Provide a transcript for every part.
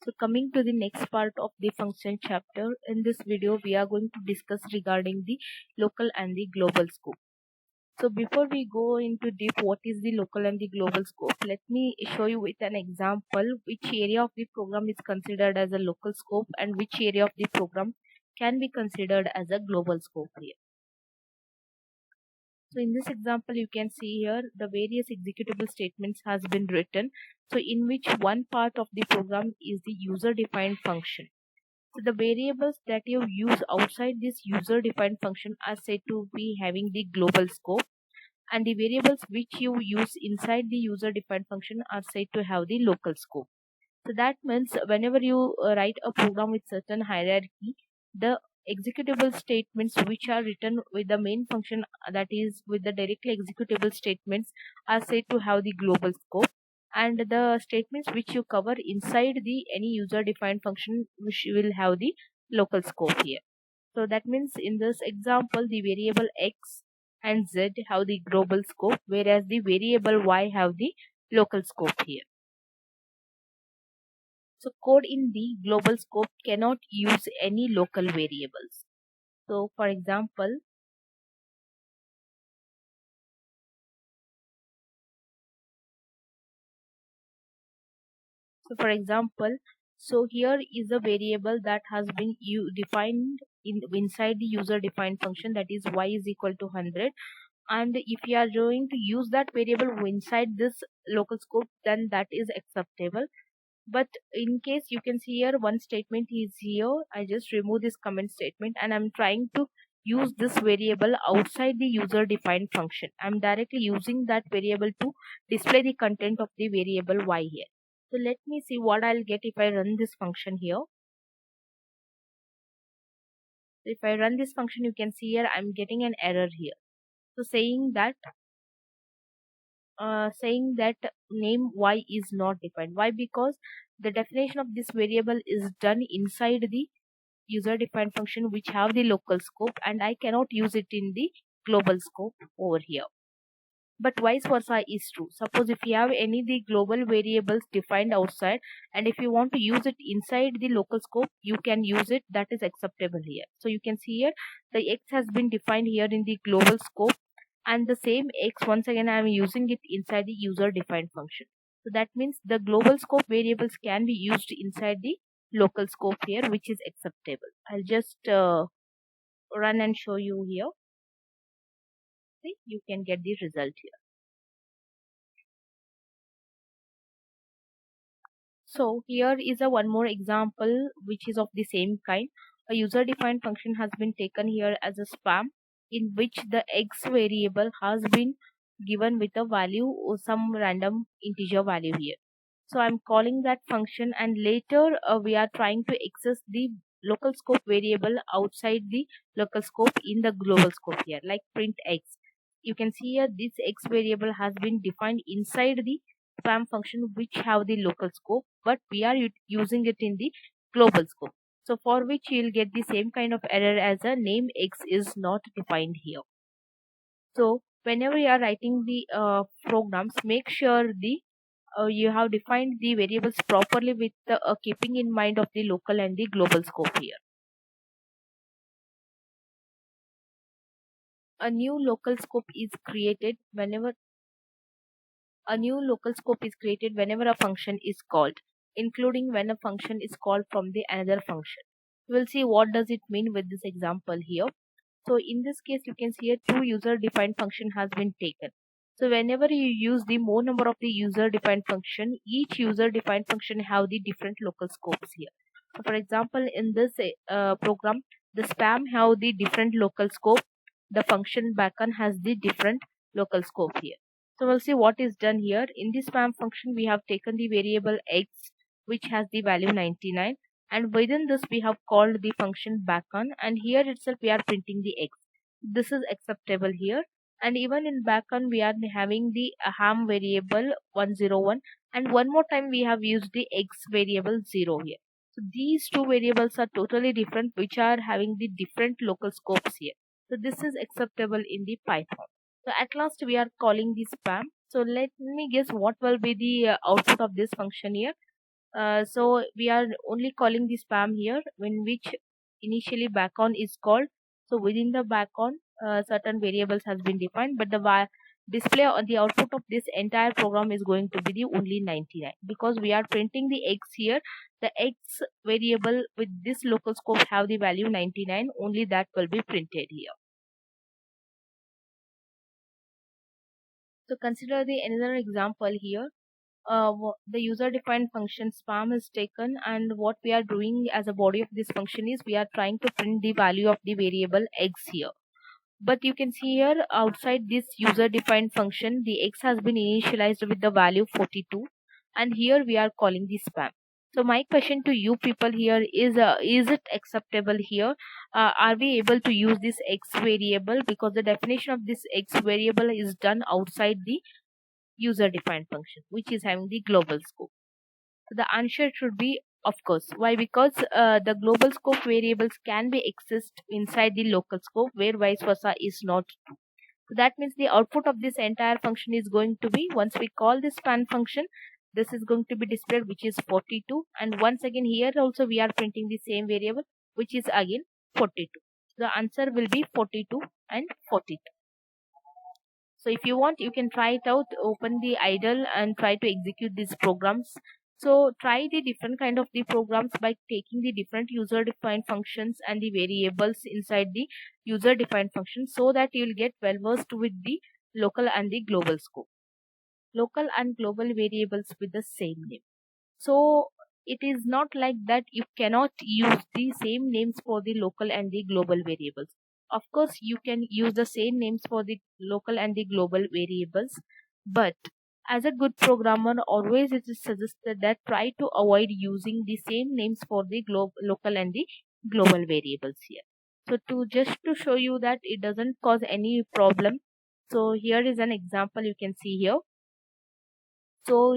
So coming to the next part of the function chapter, in this video we are going to discuss regarding the local and the global scope. So before we go into deep what is the local and the global scope, let me show you with an example which area of the program is considered as a local scope and which area of the program can be considered as a global scope here. So in this example, you can see here the various executable statements has been written. So in which one part of the program is the user defined function. So the variables that you use outside this user defined function are said to be having the global scope, and the variables which you use inside the user defined function are said to have the local scope. So that means whenever you write a program with certain hierarchy, the executable statements which are written with the main function, that is with the directly executable statements, are said to have the global scope, and the statements which you cover inside the any user defined function which will have the local scope here. So that means in this example the variable x and z have the global scope, whereas the variable y have the local scope here. So code in the global scope cannot use any local variables. So for example, so here is a variable that has been defined inside the user defined function, that is y is equal to 100, and if you are going to use that variable inside this local scope, then that is acceptable. But in case you can see here one statement is here, I just remove this comment statement and I'm trying to use this variable outside the user defined function. I'm directly using that variable to display the content of the variable y here. So let me see what I'll get if I run this function here. If I run this function, you can see here I'm getting an error here. So saying that name y is not defined. Why? Because the definition of this variable is done inside the user defined function which have the local scope, and I cannot use it in the global scope over here. But vice versa is true. Suppose if you have any the global variables defined outside, and if you want to use it inside the local scope, you can use it. That is acceptable here. So you can see here the x has been defined here in the global scope, and the same x once again I am using it inside the user defined function. So that means the global scope variables can be used inside the local scope here, which is acceptable. I'll just run and show you here. See, you can get the result here. So here is a one more example which is of the same kind. A user defined function has been taken here as a spam, in which the x variable has been given with a value or some random integer value here. So I'm calling that function, and later we are trying to access the local scope variable outside the local scope in the global scope here, like print x. You can see here this x variable has been defined inside the spam function which have the local scope, but we are using it in the global scope. So for which you'll get the same kind of error as a name x is not defined here. So whenever you are writing the programs, make sure the you have defined the variables properly with keeping in mind of the local and the global scope here. A new local scope is created whenever a function is called, including when a function is called from the another function. We'll see what does it mean with this example here. So in this case, you can see here two user defined function has been taken. So whenever you use the more number of the user defined function, each user defined function have the different local scopes here. So for example, in this program, the spam have the different local scope. The function backend has the different local scope here. So we'll see what is done here. In this spam function, we have taken the variable x, which has the value 99, and within this we have called the function backon, and here itself we are printing the x. This is acceptable here, and even in backon we are having the ham variable 101, and one more time we have used the x variable 0 here. So these two variables are totally different, which are having the different local scopes here. So this is acceptable in the Python. So at last we are calling the spam. So let me guess what will be the output of this function here. So we are only calling the spam here when which initially backon is called. So within the backon, certain variables has been defined, but the display on the output of this entire program is going to be the only 99 because we are printing the x here. The x variable with this local scope have the value 99. Only that will be printed here. So consider the another example here. The user defined function spam is taken, and what we are doing as a body of this function is we are trying to print the value of the variable x here. But you can see here outside this user defined function the x has been initialized with the value 42, and here we are calling the spam. So my question to you people here is it acceptable here? Are we able to use this x variable, because the definition of this x variable is done outside the user defined function which is having the global scope? So the answer should be of course. Why? Because the global scope variables can be accessed inside the local scope, where vice versa is not true. So that means the output of this entire function is going to be, once we call this span function, this is going to be displayed which is 42, and once again here also we are printing the same variable which is again 42. The answer will be 42 and 42. So if you want, you can try it out, open the idle and try to execute these programs. So try the different kind of the programs by taking the different user defined functions and the variables inside the user defined function, so that you will get well versed with the local and the global scope. Local and global variables with the same name. So it is not like that you cannot use the same names for the local and the global variables. Of course, you can use the same names for the local and the global variables, but as a good programmer, always it is suggested that try to avoid using the same names for the local and the global variables here. So to just to show you that it doesn't cause any problem, so here is an example you can see here. So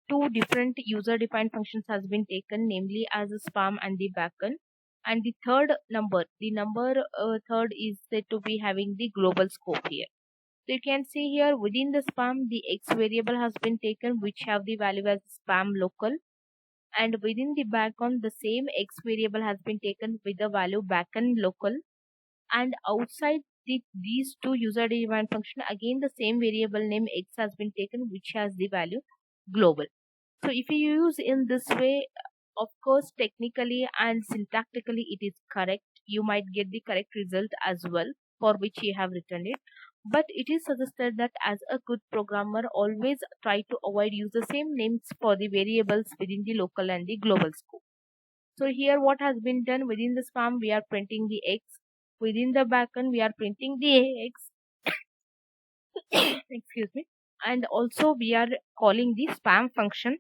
two different user defined functions has been taken, namely as a spam and the backend, and the number third is said to be having the global scope here. So you can see here within the spam the x variable has been taken which have the value as spam local, and within the backend the same x variable has been taken with the value backend local, and outside these two user defined function again the same variable name x has been taken which has the value global. So if you use in this way, of course, technically and syntactically it is correct. You might get the correct result as well for which you have written it. But it is suggested that as a good programmer, always try to avoid use the same names for the variables within the local and the global scope. So here what has been done within the spam, we are printing the x. Within the backend, we are printing the x. Excuse me. And also we are calling the spam function,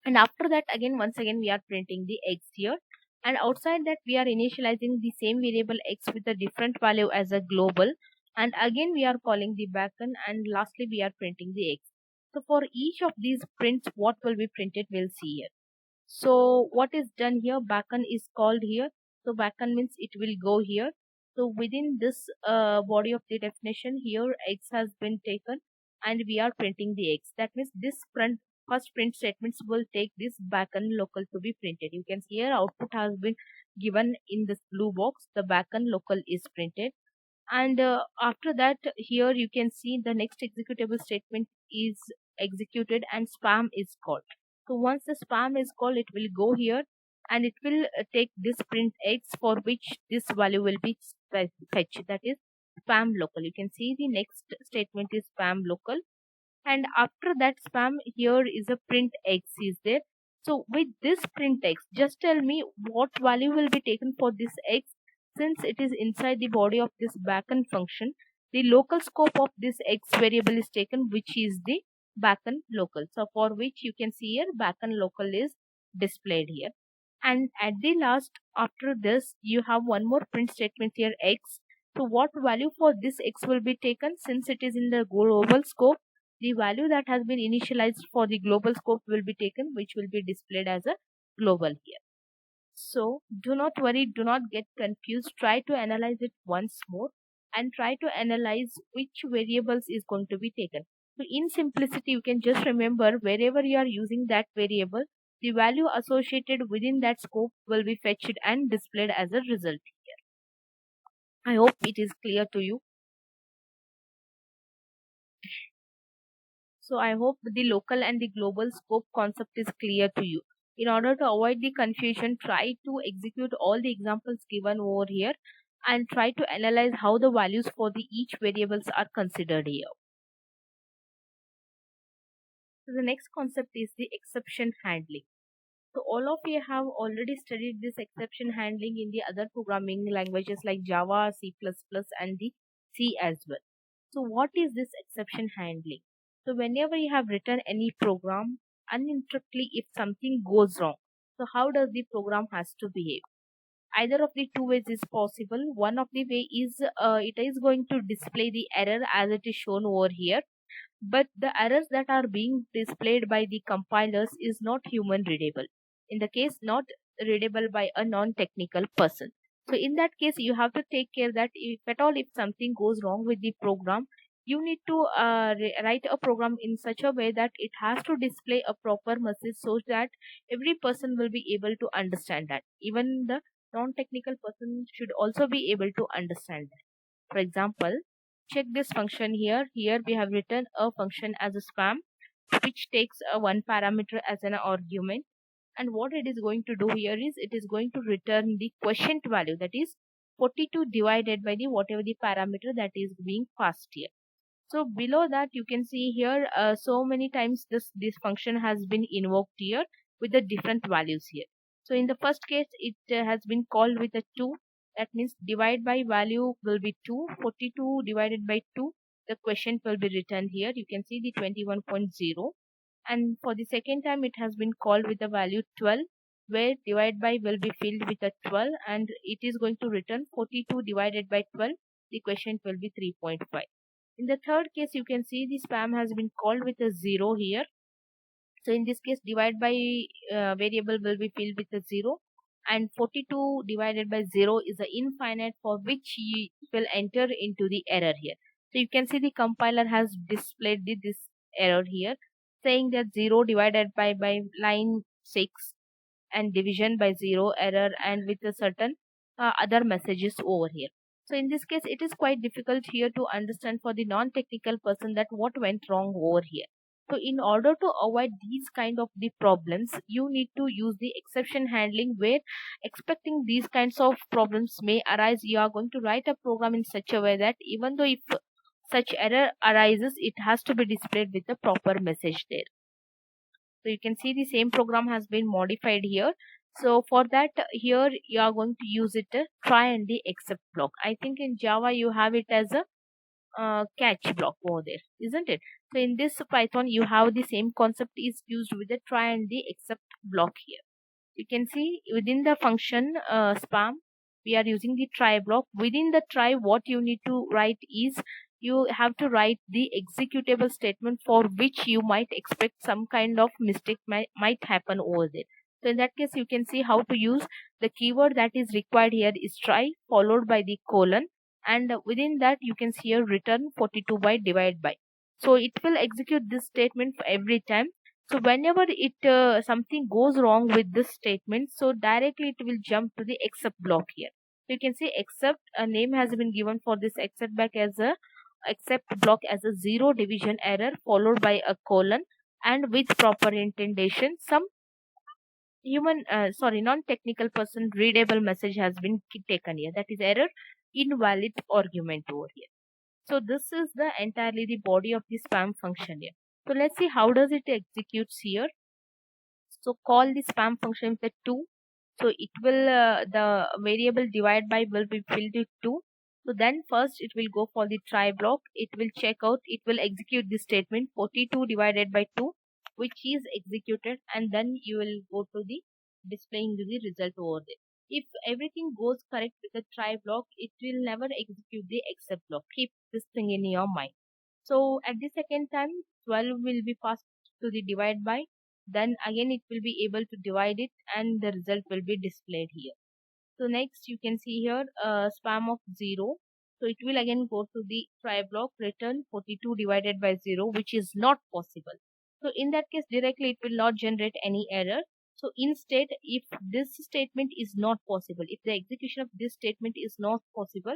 and after that again once again we are printing the x here, and outside that we are initializing the same variable x with a different value as a global, and again we are calling the backend, and lastly we are printing the x. So for each of these prints what will be printed we'll see here. So what is done here, backend is called here. So backend means it will go here. So within this body of the definition here x has been taken, and we are printing the x. That means this first print statements will take this backend local to be printed. You can see here output has been given in this blue box. The backend local is printed, and after that here you can see the next executable statement is executed and spam is called. So once the spam is called, it will go here and it will take this print x, for which this value will be fetched, that is spam local. You can see the next statement is spam local, and after that spam here is a print x is there. So with this print x, just tell me what value will be taken for this x. Since it is inside the body of this backend function, the local scope of this x variable is taken, which is the backend local. So for which you can see here backend local is displayed here. And at the last, after this, you have one more print statement here x. So what value for this x will be taken? Since it is in the global scope, the value that has been initialized for the global scope will be taken, which will be displayed as a global here. So do not worry, do not get confused. Try to analyze it once more and try to analyze which variables is going to be taken. So in simplicity, you can just remember wherever you are using that variable, the value associated within that scope will be fetched and displayed as a result. I hope it is clear to you. So I hope the local and the global scope concept is clear to you. In order to avoid the confusion, try to execute all the examples given over here and try to analyze how the values for the each variables are considered here. So the next concept is the exception handling. So all of you have already studied this exception handling in the other programming languages like Java, C++, and the C as well. So what is this exception handling? So whenever you have written any program, uninterruptedly if something goes wrong, so how does the program has to behave? Either of the two ways is possible. One of the way is it is going to display the error as it is shown over here, but the errors that are being displayed by the compilers is not human readable. In the case not readable by a non-technical person. So in that case, you have to take care that if at all if something goes wrong with the program, you need to write a program in such a way that it has to display a proper message so that every person will be able to understand that. Even the non-technical person should also be able to understand that. For example, check this function here. Here we have written a function as a spam, which takes a one parameter as an argument. And what it is going to do here is it is going to return the quotient value, that is 42 divided by the whatever the parameter that is being passed here. So below that you can see here so many times this function has been invoked here with the different values here. So in the first case it has been called with a 2, that means divide by value will be 2, 42 divided by 2, the quotient will be written here. You can see the 21.0. And for the second time it has been called with the value 12, where divide by will be filled with a 12 and it is going to return 42 divided by 12, the quotient will be 3.5. In the third case, you can see the spam has been called with a 0 here. So in this case, divide by variable will be filled with a 0, and 42 divided by 0 is a infinite, for which you will enter into the error here. So you can see the compiler has displayed this error here, saying that 0 divided by line 6 and division by 0 error, and with a certain other messages over here. So in this case it is quite difficult here to understand for the non-technical person that what went wrong over here. So in order to avoid these kind of the problems, you need to use the exception handling, where expecting these kinds of problems may arise, you are going to write a program in such a way that even though if such error arises, it has to be displayed with the proper message there. So you can see the same program has been modified here. So for that, here you are going to use it try and the except block. I think in Java you have it as a catch block over there, isn't it? So in this Python you have the same concept is used with the try and the except block here. You can see within the function spam, we are using the try block. Within the try, what you need to write is you have to write the executable statement for which you might expect some kind of mistake might happen over there. So in that case, you can see how to use the keyword that is required here is try followed by the colon, and within that you can see here return 42 by divide by. So it will execute this statement for every time. So whenever it something goes wrong with this statement, so directly it will jump to the except block here. So you can see except a name has been given for this except back as a except block as a 0 division error followed by a colon, and with proper indentation some human non-technical person readable message has been taken here, that is error invalid argument over here. So this is the entirely the body of the spam function here. So let's see how does it executes here. So call the spam function with a 2. So it will the variable divide by will be filled with 2. So then first it will go for the try block. It will check out. It will execute the statement 42 divided by 2, which is executed, and then you will go to the displaying the result over there. If everything goes correct with the try block, it will never execute the except block. Keep this thing in your mind. So at the second time, 12 will be passed to the divide by, then again it will be able to divide it and the result will be displayed here. So next you can see here spam of 0. So it will again go to the try block, return 42 divided by 0, which is not possible. So in that case, directly it will not generate any error. So instead, if this statement is not possible, if the execution of this statement is not possible,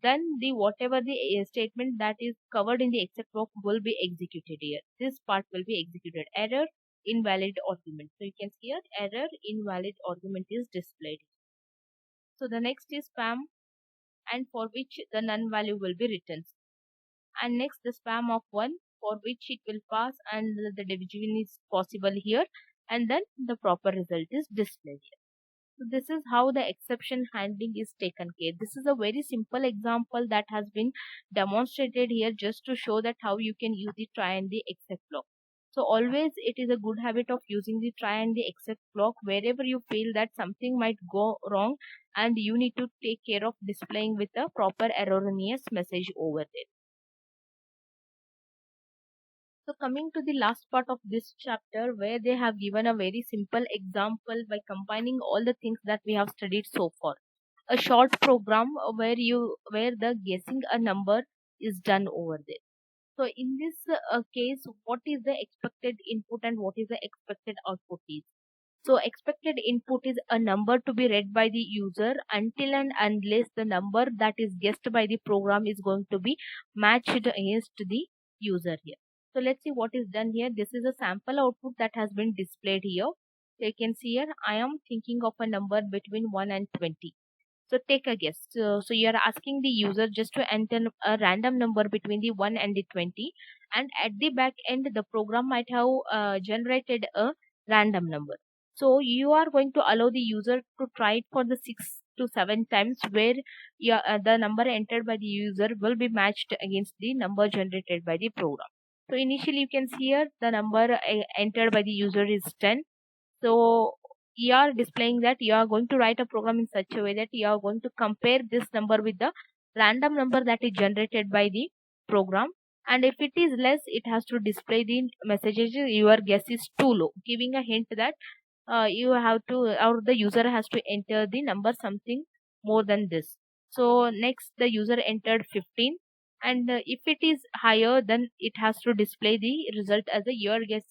then the whatever the statement that is covered in the except block will be executed here. This part will be executed. Error, invalid argument. So you can see here, error, invalid argument is displayed. So the next is spam, and for which the none value will be written. And next the spam of 1, for which it will pass and the division is possible here, and then the proper result is displayed here. So this is how the exception handling is taken care. This is a very simple example that has been demonstrated here just to show that how you can use the try and the except block. So always it is a good habit of using the try and the except block wherever you feel that something might go wrong and you need to take care of displaying with a proper erroneous message over there. So coming to the last part of this chapter where they have given a very simple example by combining all the things that we have studied so far. A short program where the guessing a number is done over there. So in this case, what is the expected input and what is the expected output is? So expected input is a number to be read by the user until and unless the number that is guessed by the program is going to be matched against the user here. So let's see what is done here. This is a sample output that has been displayed here. So you can see here, I am thinking of a number between 1 and 20. So take a guess. So you are asking the user just to enter a random number between the 1 and the 20, and at the back end the program might have generated a random number. So you are going to allow the user to try it for the 6 to 7 times where the number entered by the user will be matched against the number generated by the program. So initially you can see here the number entered by the user is 10. So you are displaying that you are going to write a program in such a way that you are going to compare this number with the random number that is generated by the program, and if it is less it has to display the messages your guess is too low, giving a hint that you have to, or the user has to enter the number something more than this. So next the user entered 15, and if it is higher then it has to display the result as a your guess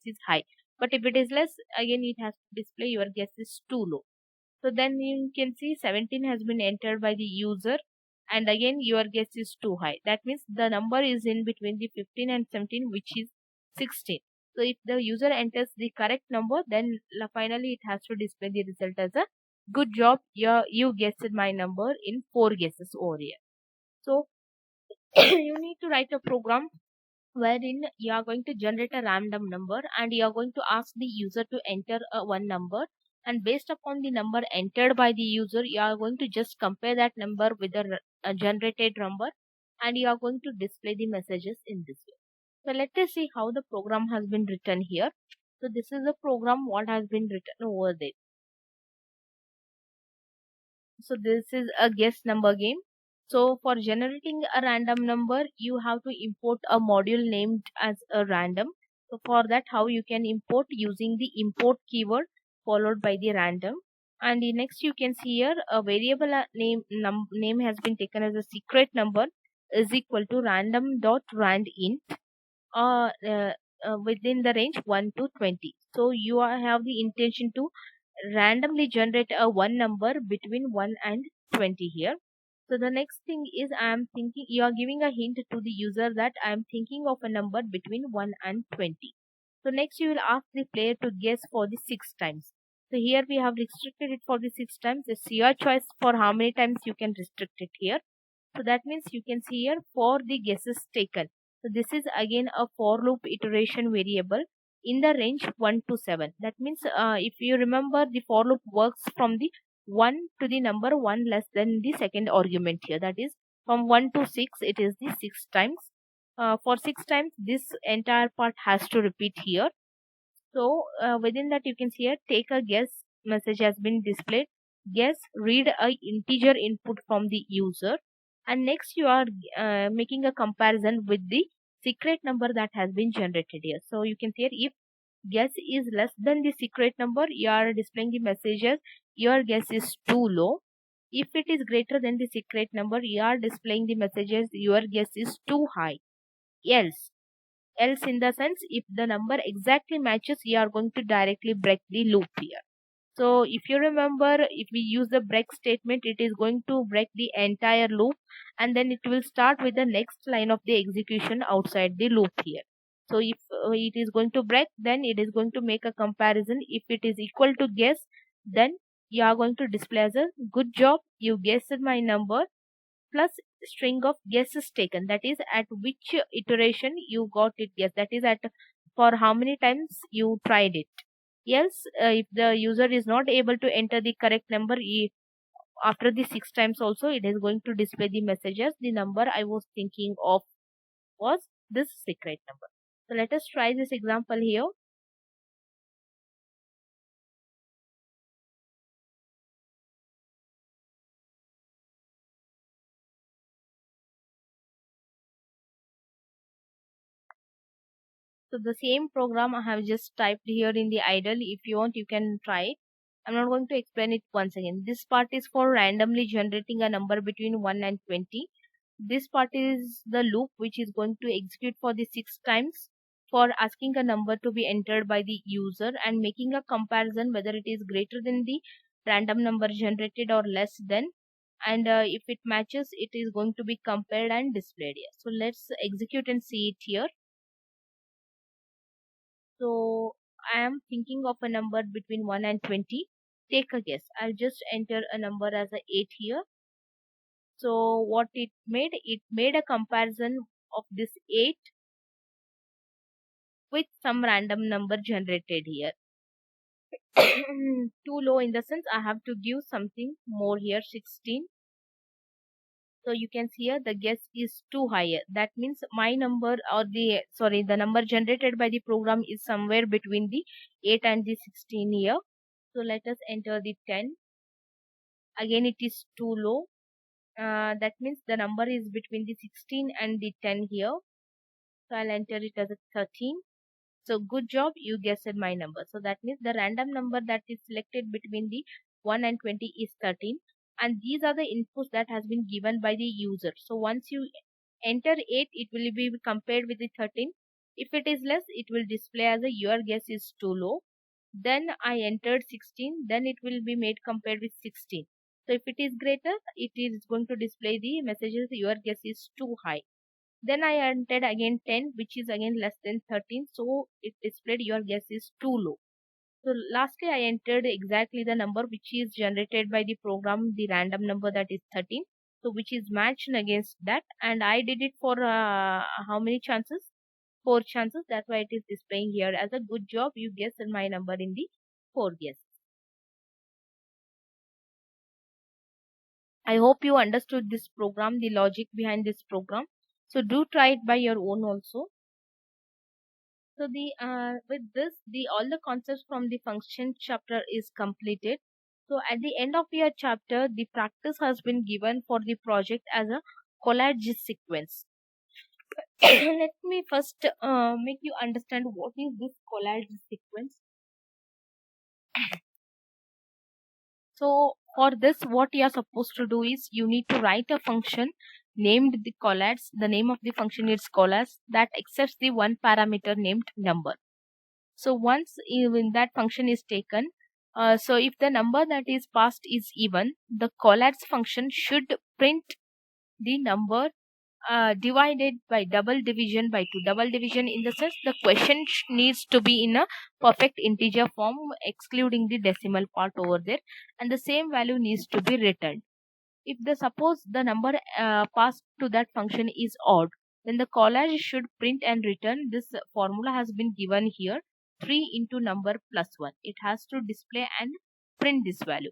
is high, but if it is less, again it has to display your guess is too low. So then you can see 17 has been entered by the user, and again your guess is too high. That means the number is in between the 15 and 17, which is 16. So if the user enters the correct number, then finally it has to display the result as a good job. You guessed my number in 4 guesses over here. So you need to write a program wherein you are going to generate a random number and you are going to ask the user to enter one number, and based upon the number entered by the user you are going to just compare that number with the generated number, and you are going to display the messages in this way. So let us see how the program has been written here. So this is the program what has been written over there. So this is a guess number game. So for generating a random number, you have to import a module named as a random. So for that, how you can import using the import keyword followed by the random. And the next you can see here a variable name has been taken as a secret number is equal to random.randint within the range 1 to 20. So you have the intention to randomly generate a one number between 1 and 20 here. So the next thing is I am thinking, you are giving a hint to the user that I am thinking of a number between 1 and 20. So next you will ask the player to guess for the 6 times. So here we have restricted it for the 6 times. It's your choice for how many times you can restrict it here. So that means you can see here for the guesses taken. So this is again a for loop iteration variable in the range 1 to 7. That means if you remember, the for loop works from the 1 to the number 1 less than the second argument here. That is from 1 to 6 it is the 6 times. For 6 times this entire part has to repeat here. So within that you can see here take a guess message has been displayed. Guess, read a integer input from the user, and next you are making a comparison with the secret number that has been generated here. So you can see here if guess is less than the secret number, you are displaying the messages your guess is too low, If it is greater than the secret number, you are displaying the messages your guess is too high. Else in the sense, if the number exactly matches, you are going to directly break the loop here. So if you remember, if we use the break statement, it is going to break the entire loop, and then it will start with the next line of the execution outside the loop here. So if it is going to break, then it is going to make a comparison. If it is equal to guess, then you are going to display as a good job, you guessed my number, plus string of guesses taken, that is at which iteration you got it guess, that is at for how many times you tried it. Else, if the user is not able to enter the correct number, after the 6 times also, it is going to display the messages the number I was thinking of was this secret number. So let us try this example here. So the same program I have just typed here in the idle. If you want, you can try it. I'm not going to explain it once again. This part is for randomly generating a number between 1 and 20. This part is the loop which is going to execute for the 6 times for asking a number to be entered by the user and making a comparison whether it is greater than the random number generated or less than. And if it matches, it is going to be compared and displayed here. So let's execute and see it here. So I am thinking of a number between 1 and 20. Take a guess. I'll just enter a number as a 8 here. So what it made a comparison of this 8 with some random number generated here. Too low in the sense I have to give something more here, 16. So you can see here the guess is too high. That means my number or the number generated by the program is somewhere between the 8 and the 16 here. So let us enter the 10. Again it is too low. That means the number is between the 16 and the 10 here. So I'll enter it as a 13. So good job, you guessed my number. So that means the random number that is selected between the 1 and 20 is 13. And these are the inputs that has been given by the user. So once you enter 8, it will be compared with the 13. If it is less, it will display as a your guess is too low. Then I entered 16, then it will be made compared with 16. So if it is greater, it is going to display the messages your guess is too high. Then I entered again 10, which is again less than 13. So it displayed your guess is too low. So lastly, I entered exactly the number which is generated by the program, the random number that is 13. So which is matched against that. And I did it for how many chances? 4 chances. That's why it is displaying here as a good job. You guessed my number in the 4 guesses. I hope you understood this program, the logic behind this program. So do try it by your own also. So the with this, the all the concepts from the function chapter is completed. So at the end of your chapter, the practice has been given for the project as a collage sequence. Let me first make you understand what is this collage sequence. So for this, what you are supposed to do is you need to write a function named the collage. The name of the function is collage that accepts the one parameter named number. So once even that function is taken, so if the number that is passed is even, the collage function should print the number divided by double division by 2. Double division in the sense the question needs to be in a perfect integer form, excluding the decimal part over there, and the same value needs to be returned. If the suppose the number passed to that function is odd, then the collage should print and return. This formula has been given here, 3 into number plus 1. It has to display and print this value.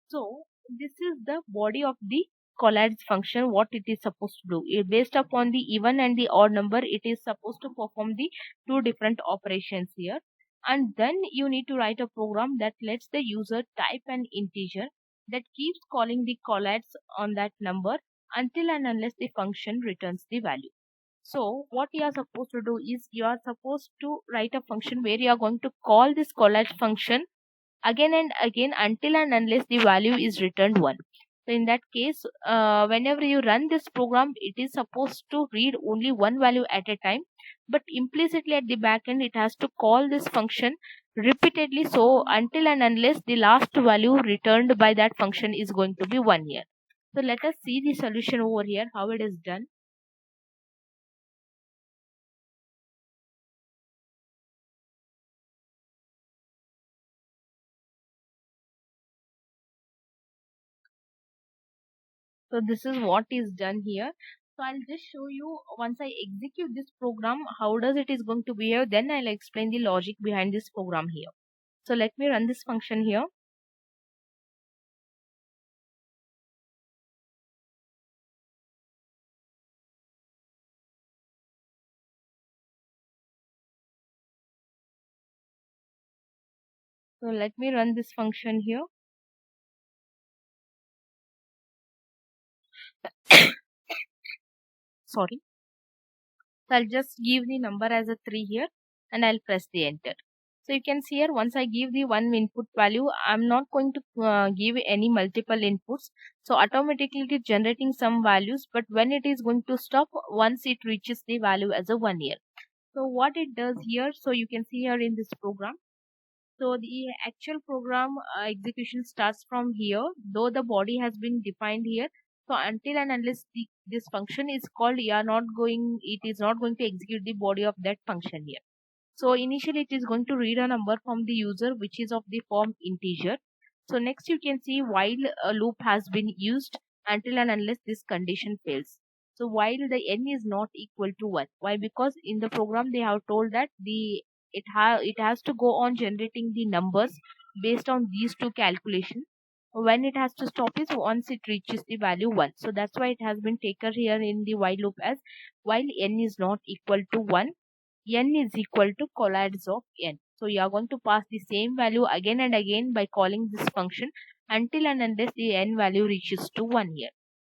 So this is the body of the collage function, what it is supposed to do. Based upon the even and the odd number, it is supposed to perform the two different operations here. And then you need to write a program that lets the user type an integer that keeps calling the collage on that number until and unless the function returns the value. So what you are supposed to do is you are supposed to write a function where you are going to call this collage function again and again until and unless the value is returned 1. So in that case, whenever you run this program, it is supposed to read only one value at a time, but implicitly at the back end, it has to call this function repeatedly. So until and unless the last value returned by that function is going to be 1 here. So let us see the solution over here, how it is done. So this is what is done here. So I'll just show you once I execute this program, how does it is going to behave. Then I'll explain the logic behind this program here. So let me run this function here. So let me run this function here. Sorry. So I'll just give the number as a 3 here and I'll press the enter. So you can see here, once I give the one input value, I'm not going to give any multiple inputs. So automatically it is generating some values, but when it is going to stop once it reaches the value as a 1 here. So what it does here, so you can see here in this program. So the actual program execution starts from here, though the body has been defined here. So until and unless this function is called, it is not going to execute the body of that function here. So initially it is going to read a number from the user which is of the form integer. So next you can see while a loop has been used until and unless this condition fails. So while the n is not equal to 1. Why? Because in the program they have told that it has to go on generating the numbers based on these two calculations. When it has to stop is once it reaches the value 1. So that's why it has been taken here in the while loop as while n is not equal to 1, n is equal to collides of n. So you are going to pass the same value again and again by calling this function until and unless the n value reaches to 1 here.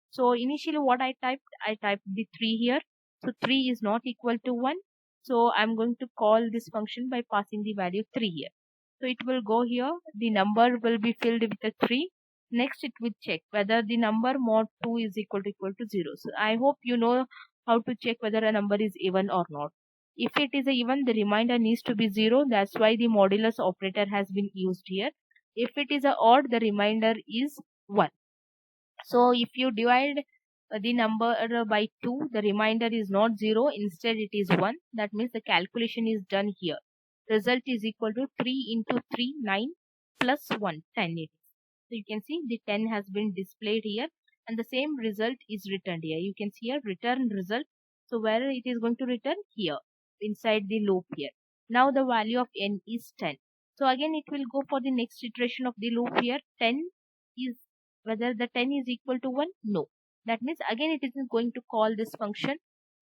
So initially what I typed the 3 here. So 3 is not equal to 1. So I'm going to call this function by passing the value 3 here. So it will go here. The number will be filled with a 3. Next it will check whether the number mod 2 is equal to 0. So I hope you know how to check whether a number is even or not. If it is a even, the remainder needs to be 0. That's why the modulus operator has been used here. If it is a odd, the remainder is 1. So if you divide the number by 2, the remainder is not 0, instead it is 1. That means the calculation is done here. Result is equal to 3 into 3, 9 plus 1, 10 it is. So you can see the 10 has been displayed here and the same result is returned here. You can see here return result. So where it is going to return? Here inside the loop here. Now the value of n is 10. So again it will go for the next iteration of the loop here. 10 is whether the 10 is equal to 1? No. That means again it is going to call this function,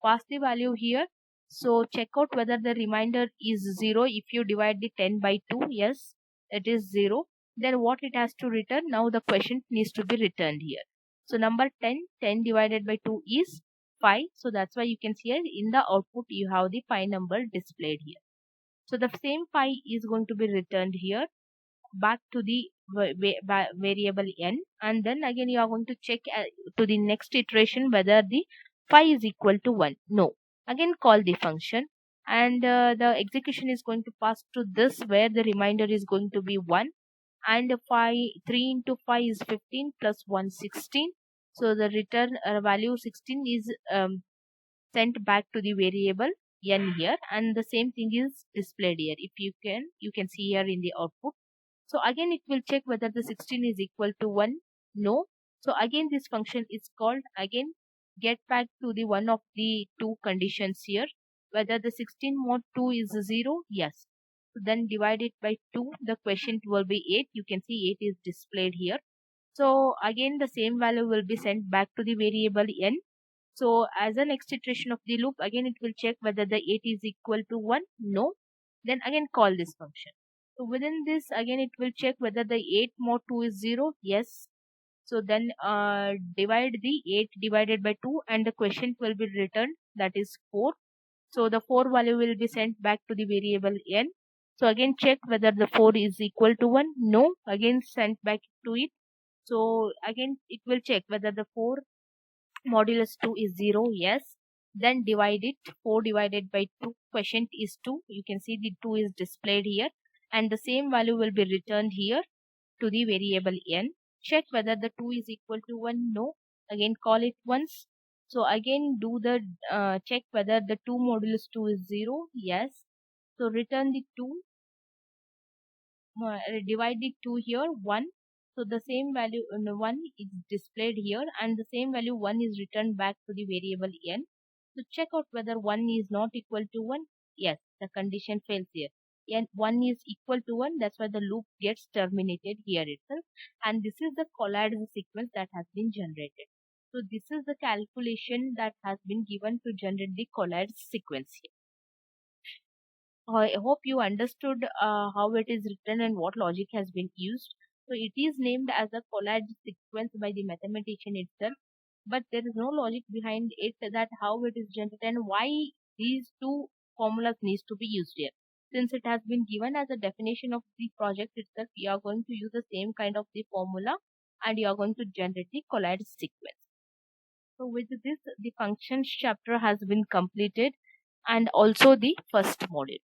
pass the value here. So check out whether the remainder is 0. If you divide the 10 by 2, yes, it is 0. Then what it has to return? Now the question needs to be returned here. So number 10, 10 divided by 2 is 5. So that's why you can see here in the output you have the pi number displayed here. So the same pi is going to be returned here back to the variable n, and then again you are going to check to the next iteration whether the phi is equal to 1. No. Again call the function and the execution is going to pass to this where the remainder is going to be 1 and 3 into 5 is 15 plus 1 16. So the return value 16 is sent back to the variable n here and the same thing is displayed here. If you can see here in the output. So again it will check whether the 16 is equal to 1. No. So again this function is called, again get back to the one of the two conditions here, whether the 16 mod 2 is 0. Yes. So then divide it by 2, the quotient will be 8. You can see 8 is displayed here. So again the same value will be sent back to the variable n. So as a next iteration of the loop, again it will check whether the 8 is equal to 1. No. Then again call this function. So within this again it will check whether the 8 mod 2 is 0. Yes. So then divide the 8 divided by 2 and the quotient will be returned, that is 4. So the 4 value will be sent back to the variable n. So again check whether the 4 is equal to 1. No. Again sent back to it. So again it will check whether the 4 modulus 2 is 0. Yes. Then divide it. 4 divided by 2 quotient is 2. You can see the 2 is displayed here, and the same value will be returned here to the variable n. Check whether the 2 is equal to 1. No. Again call it once. So again do the check whether the 2 modulus 2 is 0. Yes. So return the 2, divide the 2 here 1. So the same value 1 is displayed here, and the same value 1 is returned back to the variable n. So check out whether 1 is not equal to 1. Yes, the condition fails here. And 1 is equal to 1, that's why the loop gets terminated here itself. And this is the collider sequence that has been generated. So this is the calculation that has been given to generate the collider sequence here. I hope you understood how it is written and what logic has been used. So it is named as a collage sequence by the mathematician itself, but there is no logic behind it that how it is generated and why these two formulas needs to be used here. Since it has been given as a definition of the project itself, you are going to use the same kind of the formula and you are going to generate the collage sequence. So with this, the functions chapter has been completed and also the first module.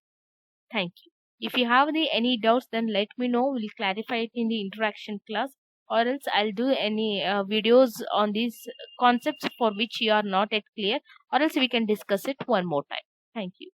Thank you. If you have any doubts, then let me know. We'll clarify it in the interaction class, or else I'll do any videos on these concepts for which you are not yet clear, or else we can discuss it one more time. Thank you.